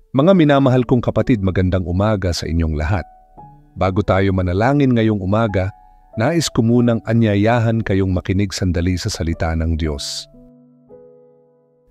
Mga minamahal kong kapatid, magandang umaga sa inyong lahat. Bago tayo manalangin ngayong umaga, nais ko munang anyayahan kayong makinig sandali sa salita ng Diyos.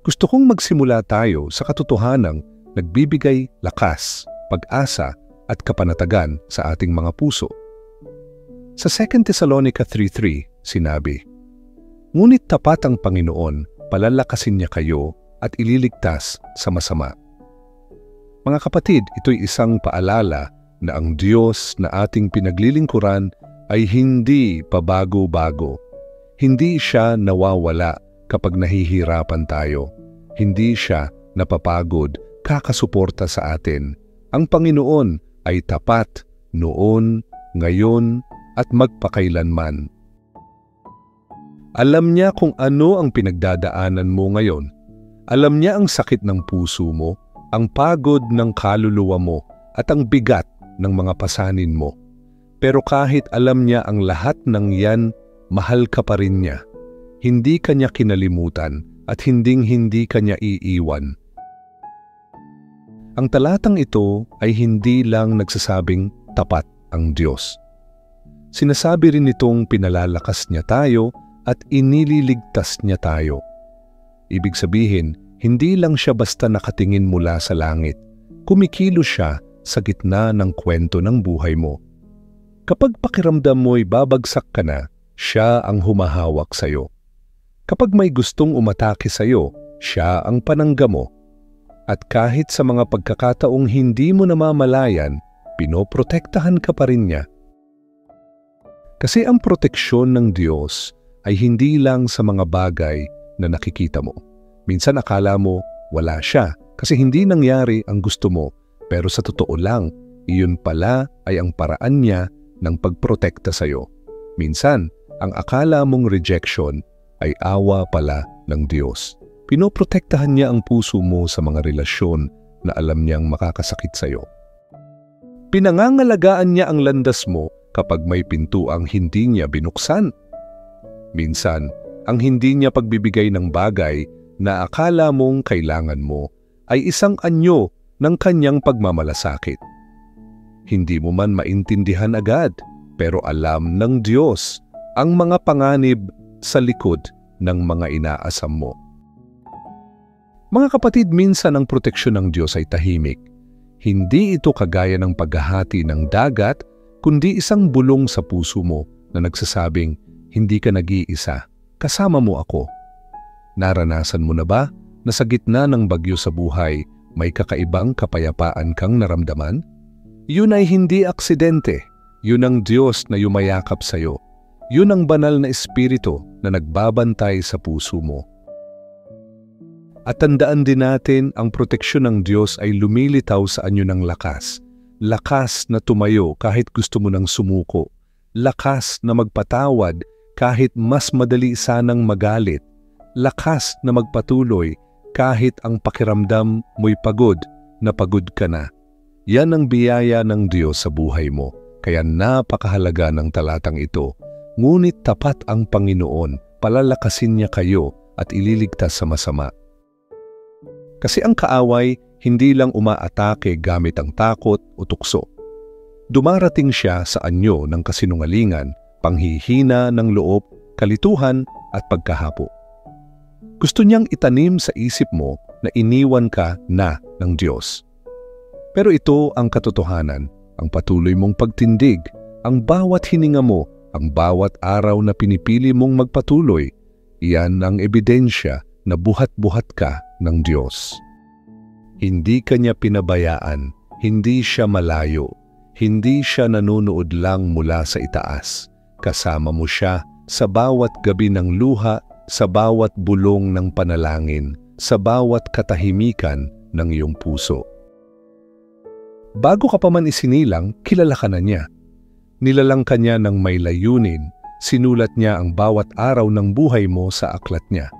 Gusto kong magsimula tayo sa katotohanang nagbibigay lakas, pag-asa at kapanatagan sa ating mga puso. Sa 2 Thessalonica 3:3, sinabi, "Ngunit tapat ang Panginoon, palalakasin niya kayo at ililigtas sa masama." Mga kapatid, ito'y isang paalala na ang Diyos na ating pinaglilingkuran ay hindi pabago-bago. Hindi siya nawawala kapag nahihirapan tayo. Hindi siya napapagod, kakasuporta sa atin. Ang Panginoon ay tapat noon, ngayon, at magpakailanman. Alam niya kung ano ang pinagdadaanan mo ngayon. Alam niya ang sakit ng puso mo, ang pagod ng kaluluwa mo, at ang bigat ng mga pasanin mo. Pero kahit alam niya ang lahat ng yan, mahal ka pa rin niya. Hindi ka niya kinalimutan at hinding-hindi ka niya iiwan. Ang talatang ito ay hindi lang nagsasabing tapat ang Diyos. Sinasabi rin itong pinalalakas niya tayo at inililigtas niya tayo. Ibig sabihin, hindi lang siya basta nakatingin mula sa langit. Kumikilos siya sa gitna ng kwento ng buhay mo. Kapag pakiramdam mo'y babagsak ka na, siya ang humahawak sa'yo. Kapag may gustong umatake sa'yo, siya ang panangga mo. At kahit sa mga pagkakataong hindi mo namamalayan, pinoprotektahan ka pa rin niya. Kasi ang proteksyon ng Diyos ay hindi lang sa mga bagay na nakikita mo. Minsan akala mo wala siya kasi hindi nangyari ang gusto mo, pero sa totoo lang, iyon pala ay ang paraan niya ng pagprotekta sa'yo. Minsan, ang akala mong rejection ay awa pala ng Diyos. Pinoprotektahan niya ang puso mo sa mga relasyon na alam niyang makakasakit sa'yo. Pinangangalagaan niya ang landas mo kapag may pintuang hindi niya binuksan. Minsan, ang hindi niya pagbibigay ng bagay na akala mong kailangan mo ay isang anyo ng kanyang pagmamalasakit. Hindi mo man maintindihan agad, pero alam ng Diyos ang mga panganib sa likod ng mga inaasam mo. Mga kapatid, minsan ang proteksyon ng Diyos ay tahimik. Hindi ito kagaya ng paghahati ng dagat, kundi isang bulong sa puso mo na nagsasabing, "Hindi ka nag-iisa, kasama mo ako." Naranasan mo na ba na sa gitna ng bagyo sa buhay, may kakaibang kapayapaan kang naramdaman? Yun ay hindi aksidente. Yun ang Diyos na yumayakap sa'yo. Yun ang banal na espiritu na nagbabantay sa puso mo. At tandaan din natin, ang proteksyon ng Diyos ay lumilitaw sa anyo ng lakas. Lakas na tumayo kahit gusto mo nang sumuko. Lakas na magpatawad kahit mas madali sanang magalit. Lakas na magpatuloy kahit ang pakiramdam mo'y pagod na pagod ka na. Yan ang biyaya ng Diyos sa buhay mo. Kaya napakahalaga ng talatang ito. Ngunit tapat ang Panginoon, palalakasin niya kayo at ililigtas sa masama. Kasi ang kaaway hindi lang umaatake gamit ang takot o tukso. Dumarating siya sa anyo ng kasinungalingan, panghihina ng loob, kalituhan at pagkahapo. Gusto niyang itanim sa isip mo na iniwan ka na ng Diyos. Pero ito ang katotohanan, ang patuloy mong pagtindig, ang bawat hininga mo, ang bawat araw na pinipili mong magpatuloy, iyan ang ebidensya na buhat-buhat ka ng Diyos. Hindi ka niya pinabayaan, hindi siya malayo, hindi siya nanonood lang mula sa itaas. Kasama mo siya sa bawat gabi ng luha, sa bawat bulong ng panalangin, sa bawat katahimikan ng iyong puso. Bago ka pa man isinilang, kilala ka na niya. Nilalang ka niya ng may layunin, sinulat niya ang bawat araw ng buhay mo sa aklat niya.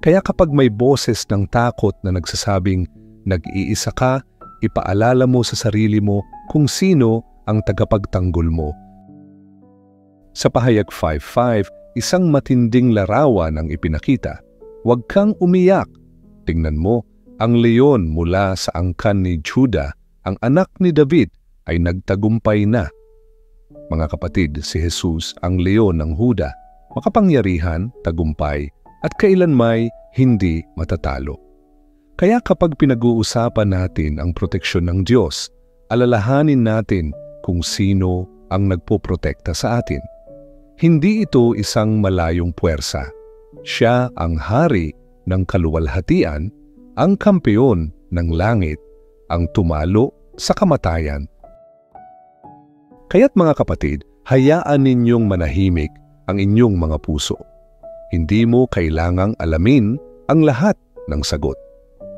Kaya kapag may boses ng takot na nagsasabing, nag-iisa ka, ipaalala mo sa sarili mo kung sino ang tagapagtanggol mo. Sa Pahayag 5:5, isang matinding larawan ang ipinakita. Huwag kang umiyak. Tingnan mo, Ang leon mula sa angkan ni Juda, ang anak ni David, ay nagtagumpay na. Mga kapatid, si Jesus ang leon ng Huda, makapangyarihan, tagumpay, at kailanmay hindi matatalo. Kaya kapag pinag-uusapan natin ang proteksyon ng Diyos, alalahanin natin kung sino ang nagpoprotekta sa atin. Hindi ito isang malayong puwersa. Siya ang hari ng kaluwalhatian, ang kampeon ng langit, ang tumalo sa kamatayan. Kaya't mga kapatid, hayaan ninyong manahimik ang inyong mga puso. Hindi mo kailangang alamin ang lahat ng sagot.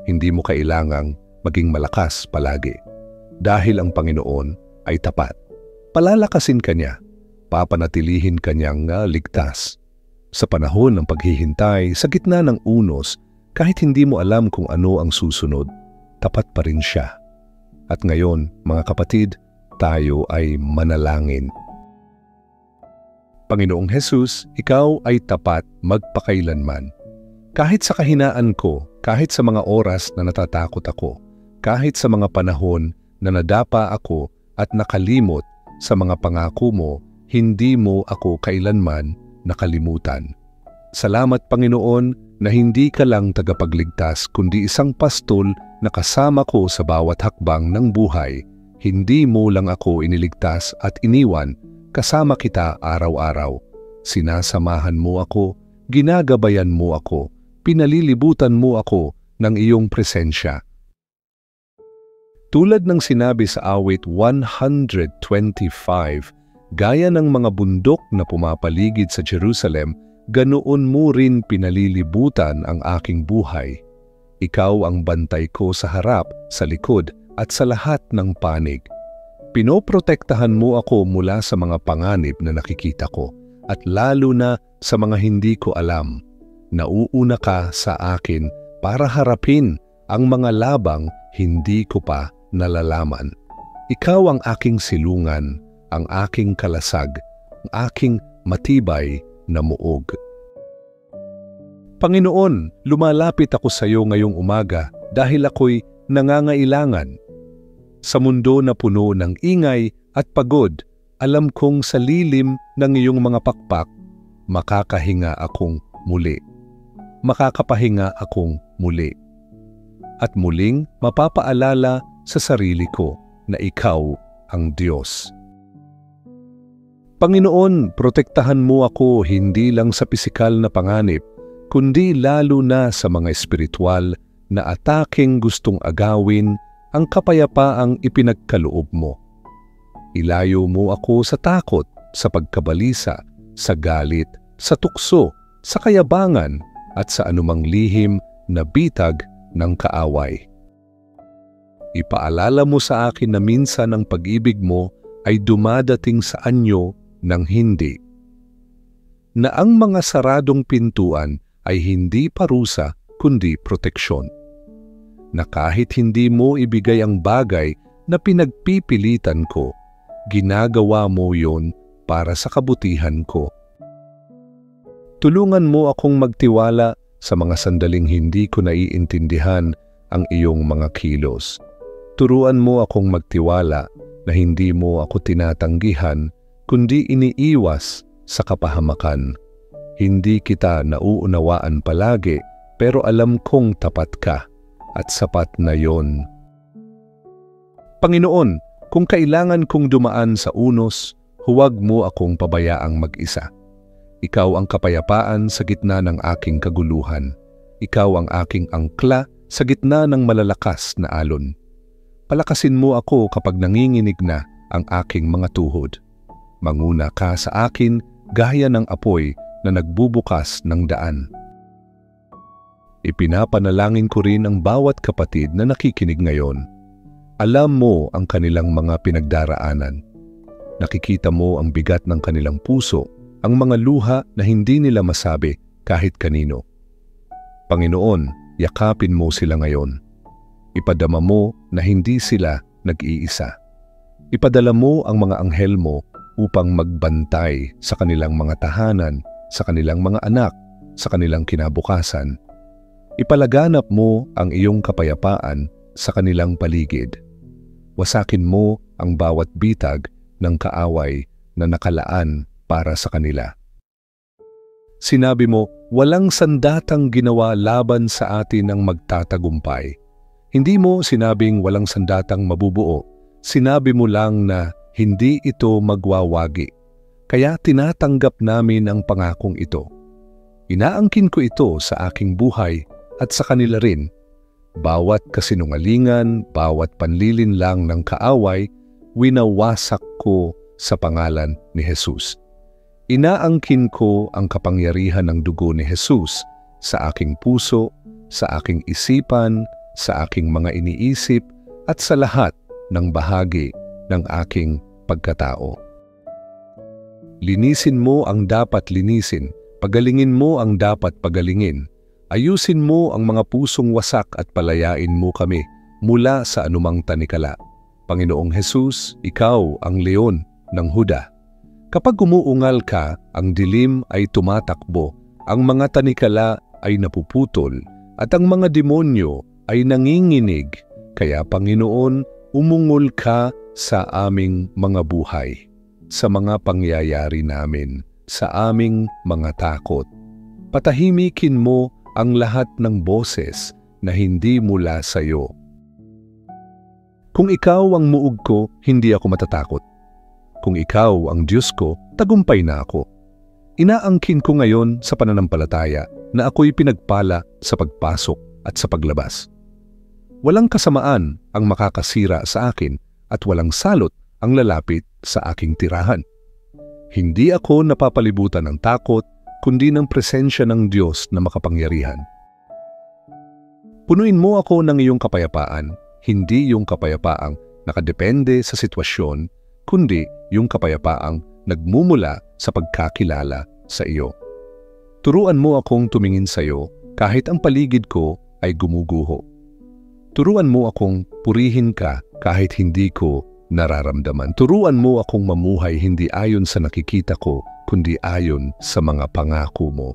Hindi mo kailangang maging malakas palagi. Dahil ang Panginoon ay tapat. Palalakasin ka niya, papanatilihin ka niyang ligtas. Sa panahon ng paghihintay, sa gitna ng unos, kahit hindi mo alam kung ano ang susunod, tapat pa rin siya. At ngayon, mga kapatid, tayo ay manalangin. Panginoong Jesus, ikaw ay tapat magpakailanman. Kahit sa kahinaan ko, kahit sa mga oras na natatakot ako, kahit sa mga panahon na nadapa ako at nakalimot sa mga pangako mo, hindi mo ako kailanman nakalimutan. Salamat Panginoon na hindi ka lang tagapagligtas kundi isang pastol na kasama ko sa bawat hakbang ng buhay. Hindi mo lang ako iniligtas at iniwan, kasama kita araw-araw. Sinasamahan mo ako, ginagabayan mo ako, pinalilibutan mo ako ng iyong presensya. Tulad ng sinabi sa awit 125, gaya ng mga bundok na pumapaligid sa Jerusalem, ganoon mo rin pinalilibutan ang aking buhay. Ikaw ang bantay ko sa harap, sa likod, at sa lahat ng panig. Pinoprotektahan mo ako mula sa mga panganib na nakikita ko, at lalo na sa mga hindi ko alam. Nauuna ka sa akin para harapin ang mga labang hindi ko pa nalalaman. Ikaw ang aking silungan, ang aking kalasag, ang aking matibay na muog. Panginoon, lumalapit ako sa iyo ngayong umaga dahil ako'y nangangailangan. Sa mundo na puno ng ingay at pagod, alam kong sa lilim ng iyong mga pakpak, makakahinga akong muli. Makakapahinga akong muli. At muling mapapaalala sa sarili ko na ikaw ang Diyos. Panginoon, protektahan mo ako hindi lang sa pisikal na panganib, kundi lalo na sa mga espiritual na ataking gustong agawin ang kapayapaang ipinagkaloob mo. Ilayo mo ako sa takot, sa pagkabalisa, sa galit, sa tukso, sa kayabangan, at sa anumang lihim na bitag ng kaaway. Ipaalala mo sa akin na minsan ang pag-ibig mo ay dumadating sa anyo ng hindi. Na ang mga saradong pintuan ay hindi parusa kundi proteksyon. Na kahit hindi mo ibigay ang bagay na pinagpipilitan ko, ginagawa mo yon para sa kabutihan ko. Tulungan mo akong magtiwala sa mga sandaling hindi ko naiintindihan ang iyong mga kilos. Turuan mo akong magtiwala na hindi mo ako tinatanggihan, kundi iniiwas sa kapahamakan. Hindi kita nauunawaan palagi, pero alam kong tapat ka at sapat na yon. Panginoon, kung kailangan kong dumaan sa unos, huwag mo akong pabayaang mag-isa. Ikaw ang kapayapaan sa gitna ng aking kaguluhan. Ikaw ang aking angkla sa gitna ng malalakas na alon. Palakasin mo ako kapag nanginginig na ang aking mga tuhod. Manguna ka sa akin gaya ng apoy na nagbubukas ng daan. Ipinapanalangin ko rin ang bawat kapatid na nakikinig ngayon. Alam mo ang kanilang mga pinagdaraanan. Nakikita mo ang bigat ng kanilang puso, ang mga luha na hindi nila masabi kahit kanino. Panginoon, yakapin mo sila ngayon. Ipadama mo na hindi sila nag-iisa. Ipadala mo ang mga anghel mo upang magbantay sa kanilang mga tahanan, sa kanilang mga anak, sa kanilang kinabukasan. Ipalaganap mo ang iyong kapayapaan sa kanilang paligid. Wasakin mo ang bawat bitag ng kaaway na nakalaan para sa kanila. Sinabi mo, walang sandatang ginawa laban sa atin ang magtatagumpay. Hindi mo sinabing walang sandatang mabubuo. Sinabi mo lang na hindi ito magwawagi. Kaya tinatanggap namin ang pangakong ito. Inaangkin ko ito sa aking buhay at sa kanila rin. Bawat kasinungalingan, bawat panlilinlang ng kaaway, winawasak ko sa pangalan ni Jesus. Inaangkin ko ang kapangyarihan ng dugo ni Jesus sa aking puso, sa aking isipan, sa aking mga iniisip, at sa lahat ng bahagi ng aking pagkatao. Linisin mo ang dapat linisin, pagalingin mo ang dapat pagalingin. Ayusin mo ang mga pusong wasak at palayain mo kami mula sa anumang tanikala. Panginoong Jesus, ikaw ang leon ng Huda. Kapag umuungal ka, ang dilim ay tumatakbo, ang mga tanikala ay napuputol, at ang mga demonyo ay nanginginig. Kaya Panginoon, umungol ka sa aming mga buhay, sa mga pangyayari namin, sa aming mga takot. Patahimikin mo ang lahat ng boses na hindi mula sa iyo. Kung ikaw ang muog ko, hindi ako matatakot. Kung ikaw ang Diyos ko, tagumpay na ako. Inaangkin ko ngayon sa pananampalataya na ako'y pinagpala sa pagpasok at sa paglabas. Walang kasamaan ang makakasira sa akin at walang salot ang lalapit sa aking tirahan. Hindi ako napapalibutan ng takot, kundi ng presensya ng Diyos na makapangyarihan. Punuin mo ako ng iyong kapayapaan, hindi yung kapayapaang nakadepende sa sitwasyon, kundi yung kapayapaang nagmumula sa pagkakilala sa iyo. Turuan mo akong tumingin sa iyo kahit ang paligid ko ay gumuguho. Turuan mo akong purihin ka kahit hindi ko nararamdaman. Turuan mo akong mamuhay hindi ayon sa nakikita ko, kundi ayon sa mga pangako mo.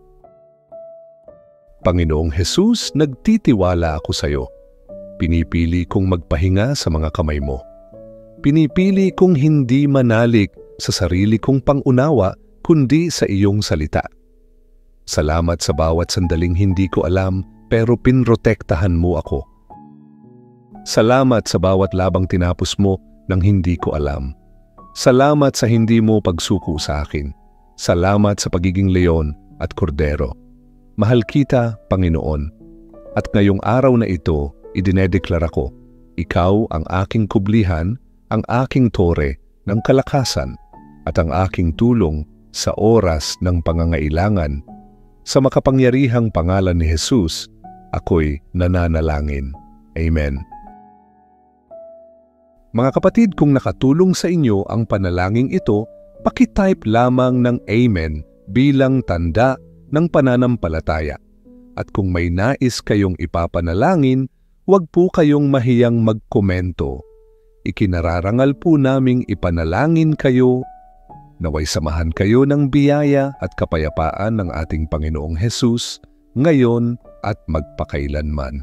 Panginoong Jesus, nagtitiwala ako sa iyo. Pinipili kong magpahinga sa mga kamay mo. Pinipili kong hindi manalik sa sarili kong pangunawa, kundi sa iyong salita. Salamat sa bawat sandaling hindi ko alam, pero pinrotektahan mo ako. Salamat sa bawat labang tinapos mo nang hindi ko alam. Salamat sa hindi mo pagsuko sa akin. Salamat sa pagiging leon at kordero. Mahal kita, Panginoon. At ngayong araw na ito, idinedeklara ko, ikaw ang aking kublihan, ang aking tore ng kalakasan, at ang aking tulong sa oras ng pangangailangan. Sa makapangyarihang pangalan ni Jesus, ako'y nananalangin. Amen. Mga kapatid, kung nakatulong sa inyo ang panalangin ito, paki-type lamang ng Amen bilang tanda ng pananampalataya. At kung may nais kayong ipapanalangin, huwag po kayong mahiyang magkomento. Ikinararangal po naming ipanalangin kayo, naway samahan kayo ng biyaya at kapayapaan ng ating Panginoong Jesus, ngayon at magpakailanman.